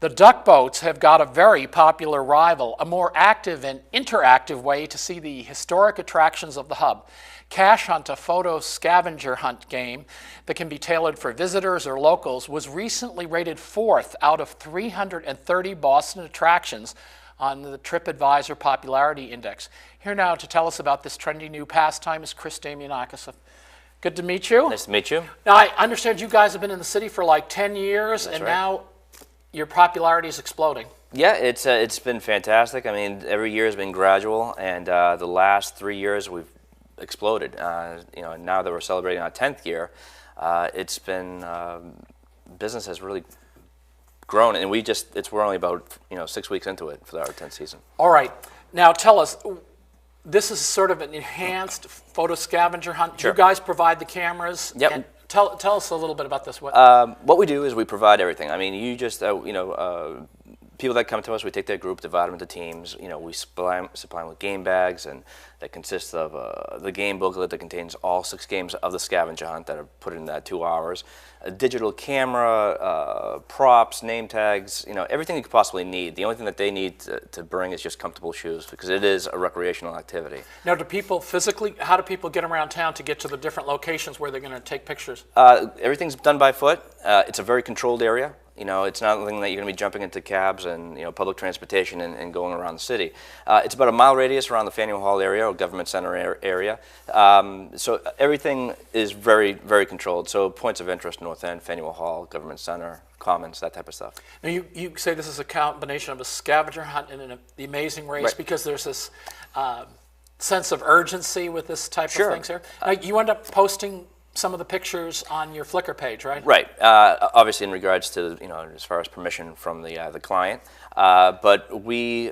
The duck boats have got a very popular rival, a more active and interactive way to see the historic attractions of the hub. Cash Hunt, a photo scavenger hunt game that can be tailored for visitors or locals, was recently rated 4th out of 330 Boston attractions on the TripAdvisor Popularity Index. Here now to tell us about this trendy new pastime is Chris Damianakos. Good to meet you. Nice to meet you. Now, I understand you guys have been in the city for like 10 years, That's and right. now your popularity is exploding. Yeah, it's been fantastic. I mean, every year has been gradual, and the last 3 years we've exploded. Now that we're celebrating our 10th year, it's been business has really grown, and we're only about 6 weeks into it for our 10th season. All right, now tell us. This is sort of an enhanced photo scavenger hunt. Sure. You guys provide the cameras. Yep. And tell us a little bit about this. What we do is we provide everything. I mean, you just people that come to us, we take their group, divide them into teams. We supply them with game bags, and that consists of the game booklet that contains all 6 games of the scavenger hunt that are put in that 2 hours. A digital camera, props, name tags, everything you could possibly need. The only thing that they need to bring is just comfortable shoes, because it is a recreational activity. Now, how do people get around town to get to the different locations where they're going to take pictures? Everything's done by foot. It's a very controlled area. It's not something that you're going to be jumping into cabs and public transportation and going around the city. It's about a mile radius around the Faneuil Hall area or Government Center area. So everything is very, very controlled. So points of interest: North End, Faneuil Hall, Government Center, Commons, that type of stuff. Now, you say this is a combination of a scavenger hunt and the Amazing Race, right, because there's this sense of urgency with this type Sure. of things here. Now, you end up posting some of the pictures on your Flickr page, right? Right. Obviously, in regards to as far as permission from the client, but we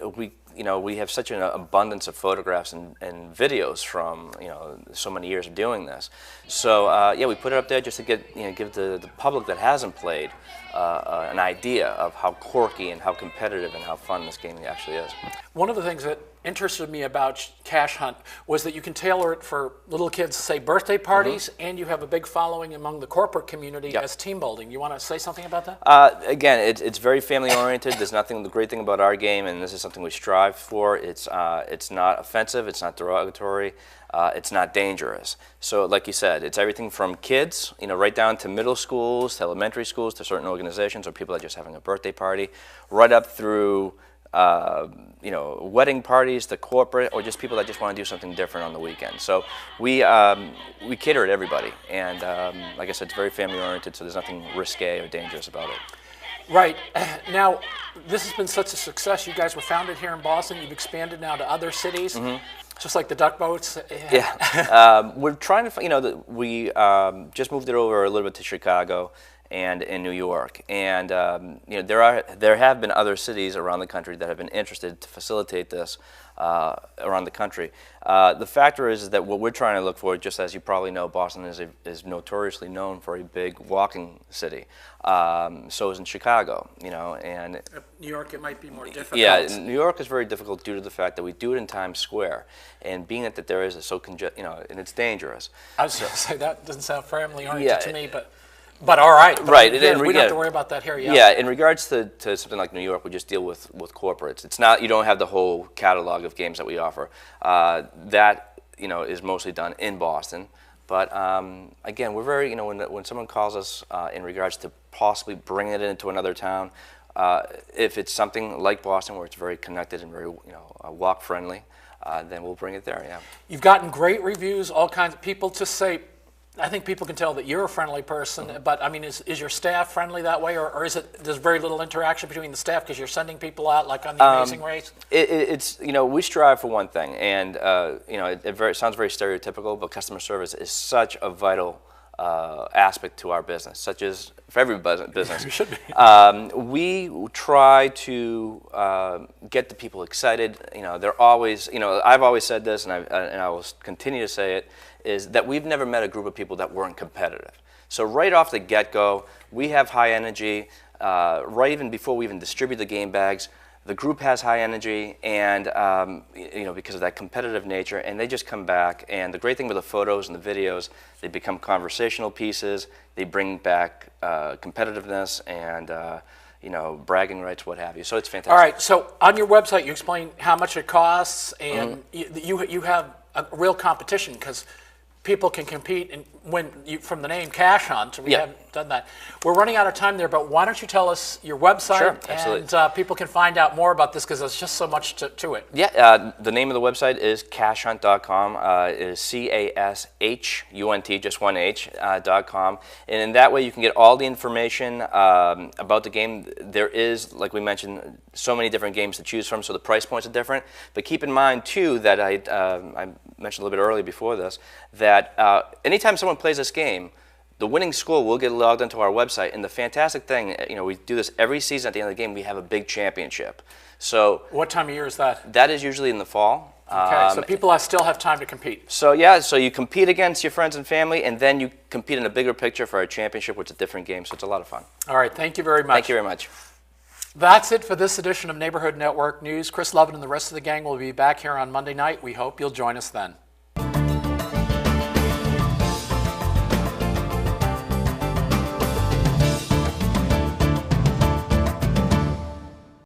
have such an abundance of photographs and videos from so many years of doing this. So we put it up there just to give the public that hasn't played an idea of how quirky and how competitive and how fun this game actually is. One of the things that interested me about Cash Hunt was that you can tailor it for little kids, say birthday parties, and you have a big following among the corporate community as team building. You want to say something about that? Again, it's very family oriented. There's nothing. The great thing about our game, and this is something we strive for, it's not offensive, it's not derogatory, it's not dangerous. So, like you said, it's everything from kids, right down to middle schools, to elementary schools, to certain organizations, or people that are just having a birthday party, right up through wedding parties, to corporate, or just people that just want to do something different on the weekend. So we cater to everybody, and like I said, it's very family oriented, so there's nothing risque or dangerous about it. Right. Now, this has been such a success. You guys were founded here in Boston. You've expanded now to other cities, just like the duck boats. Yeah. We're trying to, we just moved it over a little bit to Chicago and in New York, and there have been other cities around the country that have been interested to facilitate this around the country. The factor is that what we're trying to look for, just as you probably know, Boston is notoriously known for a big walking city. So is in Chicago, and New York, it might be more difficult. Yeah, New York is very difficult due to the fact that we do it in Times Square, and being that there is so and it's dangerous. I was going to say that doesn't sound family oriented to me, but all right. Right. We don't have to worry about that here yet. Yeah, in regards to something like New York, we just deal with corporates. It's not, you don't have the whole catalog of games that we offer. That, is mostly done in Boston. But again, we're very, when someone calls us in regards to possibly bringing it into another town, if it's something like Boston where it's very connected and very, walk friendly, then we'll bring it there, yeah. You've gotten great reviews, all kinds of people just say, I think people can tell that you're a friendly person, but I mean, is your staff friendly that way, or there's very little interaction between the staff because you're sending people out like on the Amazing Race? It's we strive for one thing, and it sounds very stereotypical, but customer service is such a vital aspect to our business, such as for every business. It should be. We try to get the people excited. They're always, I've always said this, and I will continue to say it, is that we've never met a group of people that weren't competitive. So right off the get-go, we have high energy. Right even before we even distribute the game bags, the group has high energy, and because of that competitive nature, and they just come back. And the great thing with the photos and the videos, they become conversational pieces. They bring back competitiveness, and bragging rights, what have you. So it's fantastic. All right, so on your website, you explain how much it costs, and you have a real competition because people can compete, and from the name Cash Hunt, we haven't done that. We're running out of time there, but why don't you tell us your website, Sure, absolutely. and people can find out more about this because there's just so much to it. Yeah, the name of the website is cashhunt.com. It is CASHUNT, just one H, .com. And in that way, you can get all the information about the game. There is, like we mentioned, so many different games to choose from, so the price points are different. But keep in mind, too, that I mentioned a little bit earlier before this, that anytime someone plays this game, the winning score will get logged onto our website. And the fantastic thing, we do this every season. At the end of the game, we have a big championship. So what time of year is that? That is usually in the fall. Okay, so people still have time to compete. So yeah, so you compete against your friends and family, and then you compete in a bigger picture for our championship, which is a different game. So it's a lot of fun. All right, thank you very much. Thank you very much. That's it for this edition of Neighborhood Network News. Chris Lovin and the rest of the gang will be back here on Monday night. We hope you'll join us then.